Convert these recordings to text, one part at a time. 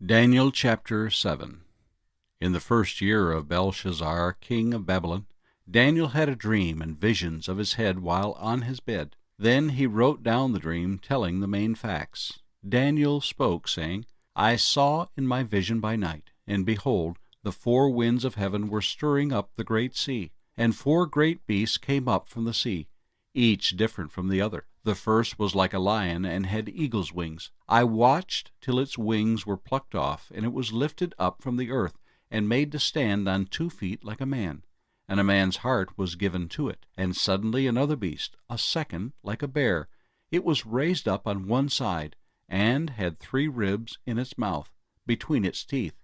Daniel chapter 7. In the first year of Belshazzar, king of Babylon, Daniel had a dream and visions of his head while on his bed. Then he wrote down the dream, telling the main facts. Daniel spoke, saying, I saw in my vision by night, and behold, the four winds of heaven were stirring up the great sea, and four great beasts came up from the sea, each different from the other. The first was like a lion, and had eagle's wings. I watched till its wings were plucked off, and it was lifted up from the earth, and made to stand on 2 feet like a man. And a man's heart was given to it. And suddenly another beast, a second like a bear. It was raised up on one side, and had 3 ribs in its mouth, between its teeth.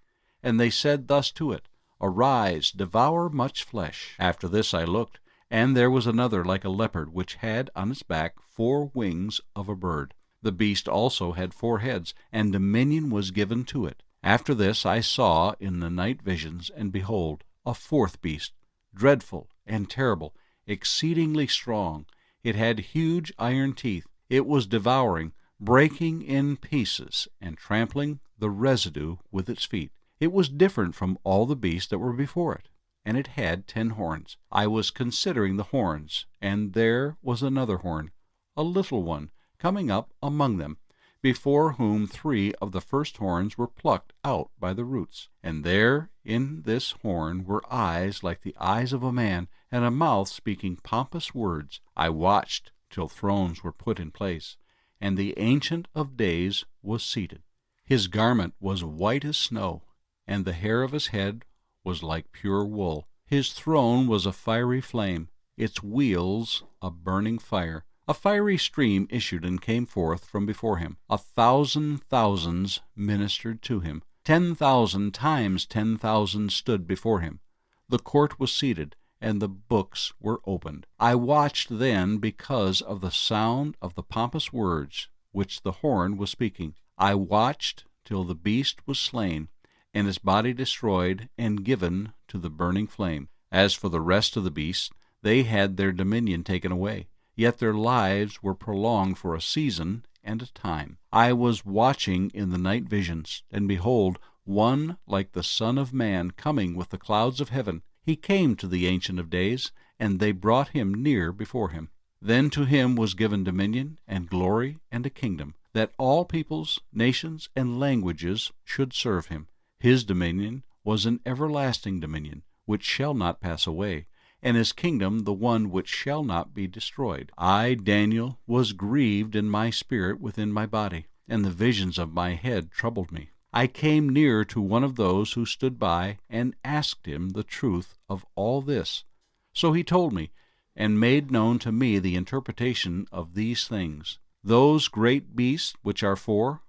And they said thus to it, Arise, devour much flesh. After this I looked, and there was another like a leopard, which had on its back 4 wings of a bird. The beast also had 4 heads, and dominion was given to it. After this I saw in the night visions, and behold, a 4th beast, dreadful and terrible, exceedingly strong. It had huge iron teeth. It was devouring, breaking in pieces, and trampling the residue with its feet. It was different from all the beasts that were before it, and it had 10 horns. I was considering the horns, and there was another horn, a little one, coming up among them, before whom 3 of the first horns were plucked out by the roots. And there in this horn were eyes like the eyes of a man, and a mouth speaking pompous words. I watched till thrones were put in place, and the Ancient of Days was seated. His garment was white as snow, and the hair of his head was like pure wool. His throne was a fiery flame, its wheels a burning fire. A fiery stream issued and came forth from before him. 1,000 thousands ministered to him. 10,000 times 10,000 stood before him. The court was seated, and the books were opened. I watched then because of the sound of the pompous words which the horn was speaking. I watched till the beast was slain, and his body destroyed and given to the burning flame. As for the rest of the beasts, they had their dominion taken away, yet their lives were prolonged for a season and a time. I was watching in the night visions, and behold, one like the Son of Man coming with the clouds of heaven. He came to the Ancient of Days, and they brought him near before him. Then to him was given dominion and glory and a kingdom, that all peoples, nations, and languages should serve him. His dominion was an everlasting dominion, which shall not pass away, and his kingdom the one which shall not be destroyed. I, Daniel, was grieved in my spirit within my body, and the visions of my head troubled me. I came near to one of those who stood by, and asked him the truth of all this. So he told me, and made known to me the interpretation of these things. Those great beasts which are 4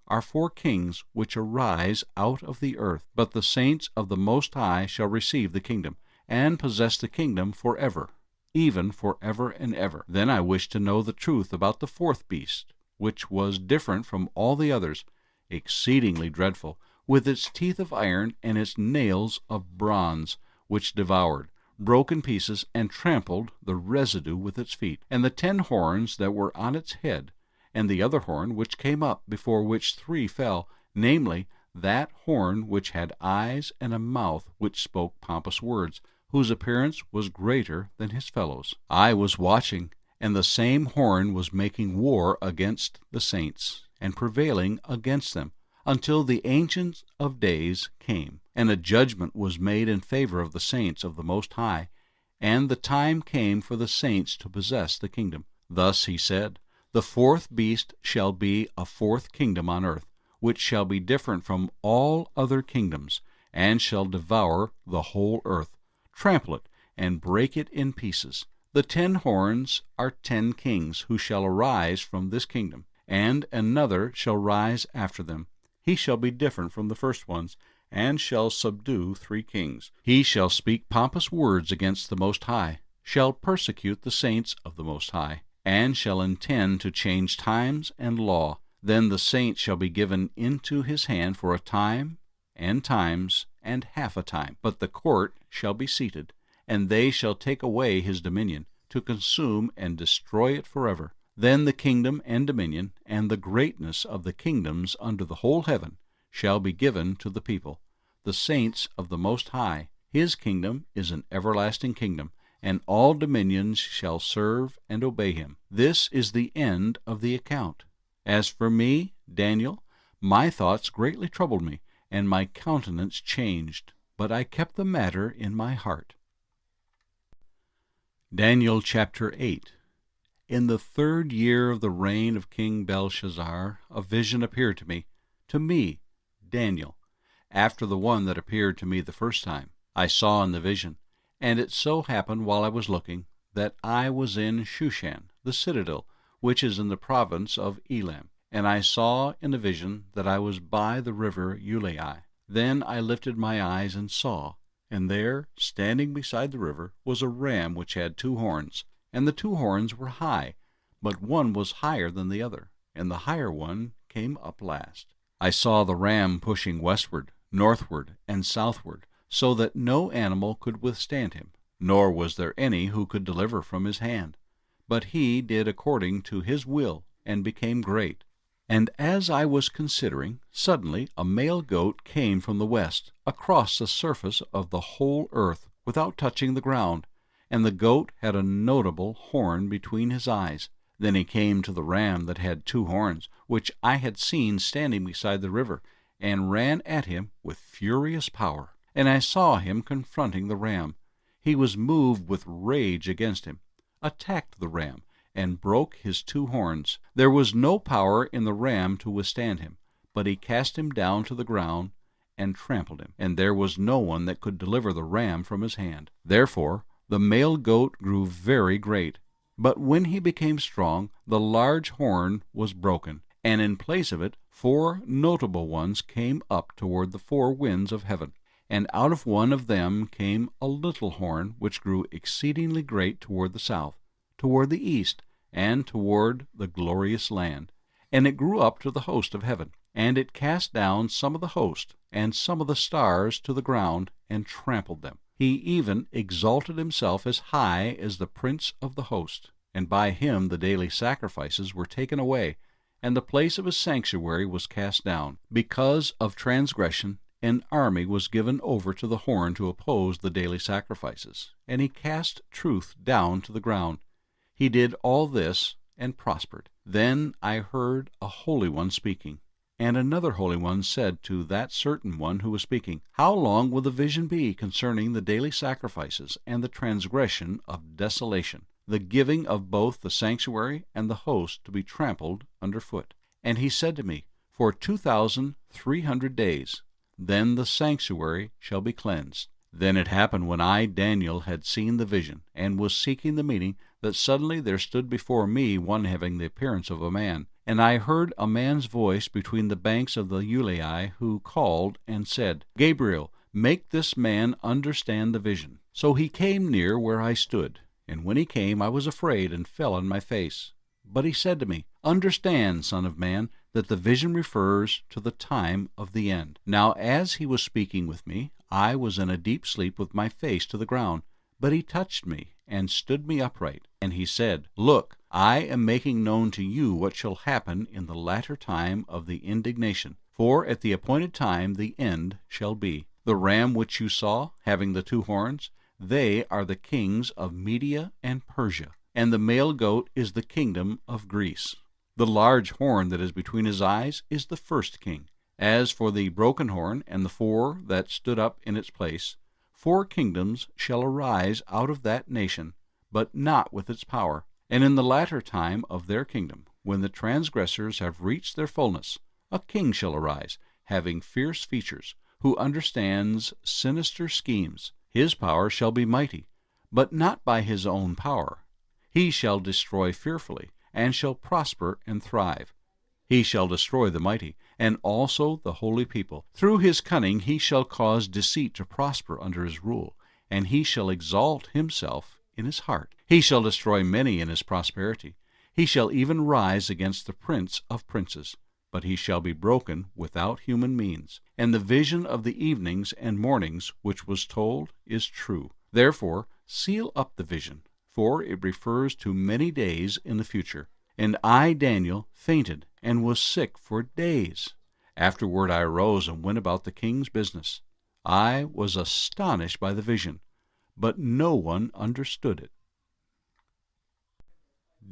kings which arise out of the earth. But the saints of the Most High shall receive the kingdom, and possess the kingdom forever, even forever and ever. Then I wished to know the truth about the 4th beast, which was different from all the others, exceedingly dreadful, with its teeth of iron and its nails of bronze, which devoured, broke in pieces, and trampled the residue with its feet. And the 10 horns that were on its head, and the other horn which came up, before which 3 fell, namely, that horn which had eyes and a mouth which spoke pompous words, whose appearance was greater than his fellows. I was watching, and the same horn was making war against the saints, and prevailing against them, until the Ancient of Days came, and a judgment was made in favor of the saints of the Most High, and the time came for the saints to possess the kingdom. Thus he said, The 4th beast shall be a 4th kingdom on earth, which shall be different from all other kingdoms, and shall devour the whole earth, trample it, and break it in pieces. The 10 horns are 10 kings, who shall arise from this kingdom, and another shall rise after them. He shall be different from the first ones, and shall subdue 3 kings. He shall speak pompous words against the Most High, shall persecute the saints of the Most High, and shall intend to change times and law. Then the saints shall be given into his hand for a time, and times, and half a time. But the court shall be seated, and they shall take away his dominion, to consume and destroy it forever. Then the kingdom and dominion, and the greatness of the kingdoms under the whole heaven, shall be given to the people, the saints of the Most High. His kingdom is an everlasting kingdom, and all dominions shall serve and obey him. This is the end of the account. As for me, Daniel, my thoughts greatly troubled me, and my countenance changed, but I kept the matter in my heart. Daniel chapter 8. In the 3rd year of the reign of King Belshazzar, a vision appeared to me, Daniel, after the one that appeared to me the first time. I saw in the vision, and it so happened while I was looking, that I was in Shushan, the citadel, which is in the province of Elam. And I saw in a vision that I was by the river Ulai. Then I lifted my eyes and saw, and there, standing beside the river, was a ram which had 2 horns, and the 2 horns were high, but one was higher than the other, and the higher one came up last. I saw the ram pushing westward, northward, and southward, so that no animal could withstand him, nor was there any who could deliver from his hand. But he did according to his will, and became great. And as I was considering, suddenly a male goat came from the west, across the surface of the whole earth, without touching the ground, and the goat had a notable horn between his eyes. Then he came to the ram that had 2 horns, which I had seen standing beside the river, and ran at him with furious power. And I saw him confronting the ram. He was moved with rage against him, attacked the ram, and broke his 2 horns. There was no power in the ram to withstand him, but he cast him down to the ground and trampled him, and there was no one that could deliver the ram from his hand. Therefore the male goat grew very great. But when he became strong, the large horn was broken, and in place of it 4 notable ones came up toward the 4 winds of heaven. And out of one of them came a little horn, which grew exceedingly great toward the south, toward the east, and toward the glorious land. And it grew up to the host of heaven. And it cast down some of the host, and some of the stars to the ground, and trampled them. He even exalted himself as high as the prince of the host. And by him the daily sacrifices were taken away, and the place of his sanctuary was cast down. Because of transgression, an army was given over to the horn to oppose the daily sacrifices, and he cast truth down to the ground. He did all this and prospered. Then I heard a Holy One speaking, and another Holy One said to that certain one who was speaking, How long will the vision be concerning the daily sacrifices and the transgression of desolation, the giving of both the sanctuary and the host to be trampled under foot? And he said to me, For 2,300 days. Then the sanctuary shall be cleansed. Then it happened when I, Daniel, had seen the vision, and was seeking the meaning, that suddenly there stood before me one having the appearance of a man. And I heard a man's voice between the banks of the Ulai, who called and said, Gabriel, make this man understand the vision. So he came near where I stood, and when he came I was afraid, and fell on my face. But he said to me, Understand, son of man, that the vision refers to the time of the end. Now as he was speaking with me, I was in a deep sleep with my face to the ground. But he touched me, and stood me upright. And he said, Look, I am making known to you what shall happen in the latter time of the indignation. For at the appointed time the end shall be. The ram which you saw, having the 2 horns, they are the kings of Media and Persia. And the male goat is the kingdom of Greece. The large horn that is between his eyes is the first king. As for the broken horn and the 4 that stood up in its place, 4 kingdoms shall arise out of that nation, but not with its power. And in the latter time of their kingdom, when the transgressors have reached their fullness, a king shall arise, having fierce features, who understands sinister schemes. His power shall be mighty, but not by his own power. He shall destroy fearfully, and shall prosper and thrive. He shall destroy the mighty, and also the holy people. Through his cunning he shall cause deceit to prosper under his rule, and he shall exalt himself in his heart. He shall destroy many in his prosperity. He shall even rise against the prince of princes, but he shall be broken without human means. And the vision of the evenings and mornings which was told is true. Therefore seal up the vision, for it refers to many days in the future. And I, Daniel, fainted and was sick for days. Afterward I arose and went about the king's business. I was astonished by the vision, but no one understood it.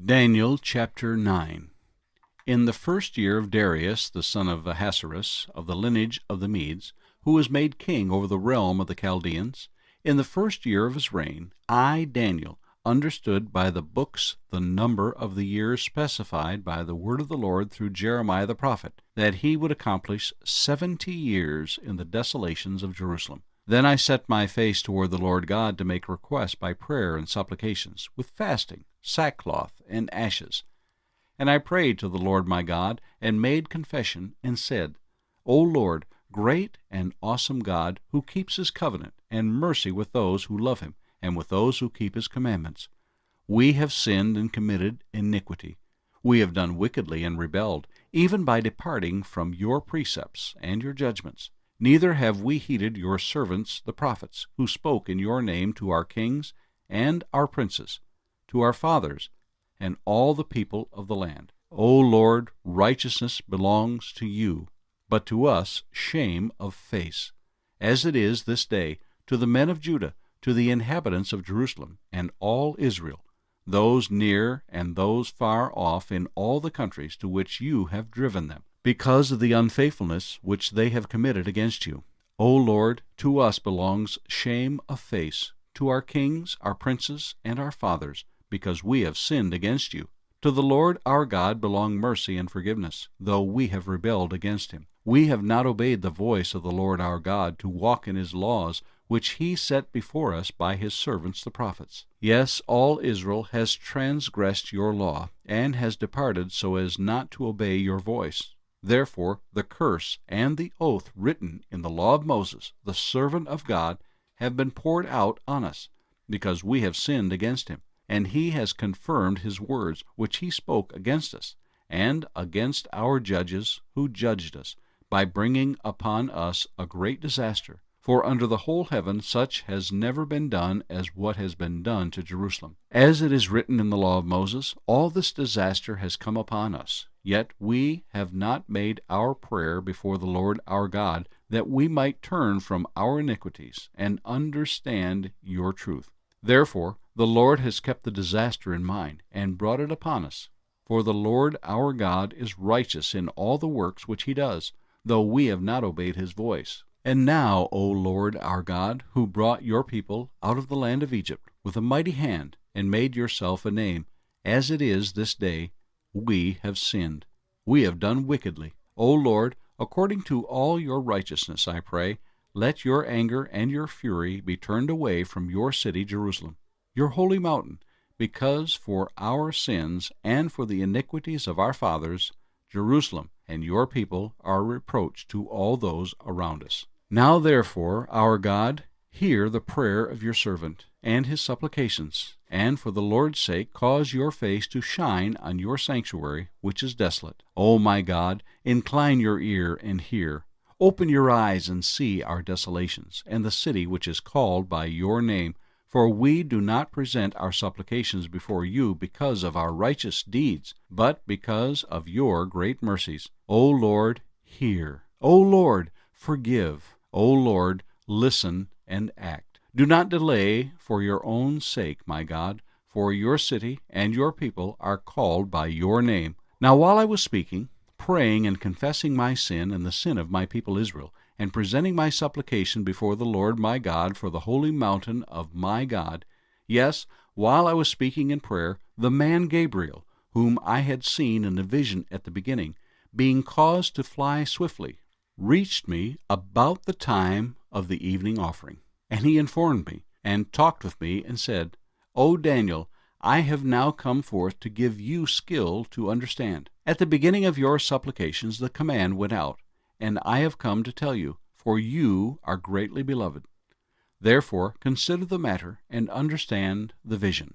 Daniel chapter 9. In the first year of Darius, the son of Ahasuerus, of the lineage of the Medes, who was made king over the realm of the Chaldeans, in the first year of his reign, I, Daniel, understood by the books the number of the years specified by the word of the Lord through Jeremiah the prophet, that he would accomplish 70 years in the desolations of Jerusalem. Then I set my face toward the Lord God to make request by prayer and supplications, with fasting, sackcloth, and ashes. And I prayed to the Lord my God, and made confession, and said, O Lord, great and awesome God, who keeps his covenant and mercy with those who love him, and with those who keep his commandments. We have sinned and committed iniquity. We have done wickedly and rebelled, even by departing from your precepts and your judgments. Neither have we heeded your servants the prophets, who spoke in your name to our kings and our princes, to our fathers, and all the people of the land. O Lord, righteousness belongs to you, but to us shame of face, as it is this day, to the men of Judah, to the inhabitants of Jerusalem, and all Israel, those near and those far off in all the countries to which you have driven them, because of the unfaithfulness which they have committed against you. O Lord, to us belongs shame of face, to our kings, our princes, and our fathers, because we have sinned against you. To the Lord our God belong mercy and forgiveness, though we have rebelled against him. We have not obeyed the voice of the Lord our God to walk in his laws, which he set before us by his servants the prophets. Yes, all Israel has transgressed your law, and has departed so as not to obey your voice. Therefore the curse and the oath written in the law of Moses, the servant of God, have been poured out on us, because we have sinned against him. And he has confirmed his words, which he spoke against us, and against our judges who judged us, by bringing upon us a great disaster. For under the whole heaven such has never been done as what has been done to Jerusalem. As it is written in the law of Moses, all this disaster has come upon us. Yet we have not made our prayer before the Lord our God, that we might turn from our iniquities and understand your truth. Therefore the Lord has kept the disaster in mind, and brought it upon us. For the Lord our God is righteous in all the works which he does, though we have not obeyed his voice. And now, O Lord our God, who brought your people out of the land of Egypt with a mighty hand, and made yourself a name, as it is this day, we have sinned. We have done wickedly. O Lord, according to all your righteousness, I pray, let your anger and your fury be turned away from your city Jerusalem, your holy mountain, because for our sins and for the iniquities of our fathers, Jerusalem and your people are a reproach to all those around us. Now therefore, our God, hear the prayer of your servant and his supplications, and for the Lord's sake cause your face to shine on your sanctuary, which is desolate. O my God, incline your ear and hear. Open your eyes and see our desolations, and the city which is called by your name. For we do not present our supplications before you because of our righteous deeds, but because of your great mercies. O Lord, hear. O Lord, forgive. O Lord, listen and act. Do not delay for your own sake, my God, for your city and your people are called by your name. Now while I was speaking, praying and confessing my sin and the sin of my people Israel, and presenting my supplication before the Lord my God for the holy mountain of my God, yes, while I was speaking in prayer, the man Gabriel, whom I had seen in a vision at the beginning, being caused to fly swiftly, reached me about the time of the evening offering. And he informed me, and talked with me, and said, O Daniel, I have now come forth to give you skill to understand. At the beginning of your supplications the command went out, and I have come to tell you, for you are greatly beloved. Therefore consider the matter, and understand the vision.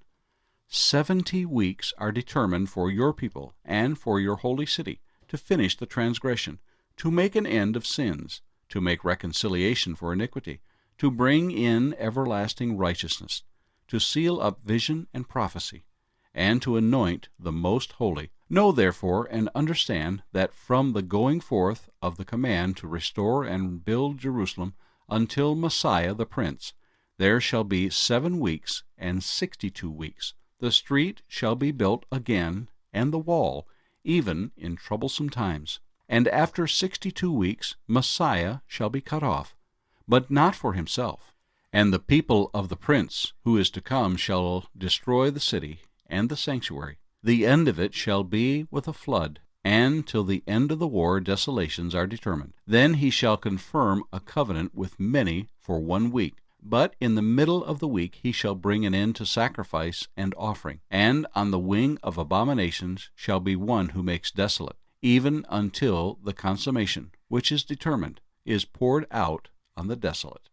70 weeks are determined for your people, and for your holy city, to finish the transgression, to make an end of sins, to make reconciliation for iniquity, to bring in everlasting righteousness, to seal up vision and prophecy, and to anoint the most holy. Know therefore and understand that from the going forth of the command to restore and build Jerusalem until Messiah the Prince, there shall be 7 weeks and 62 weeks. The street shall be built again, and the wall, even in troublesome times. And after 62 weeks Messiah shall be cut off, but not for himself. And the people of the prince who is to come shall destroy the city and the sanctuary. The end of it shall be with a flood, and till the end of the war desolations are determined. Then he shall confirm a covenant with many for 1 week. But in the middle of the week he shall bring an end to sacrifice and offering. And on the wing of abominations shall be one who makes desolate, even until the consummation, which is determined, is poured out on the desolate.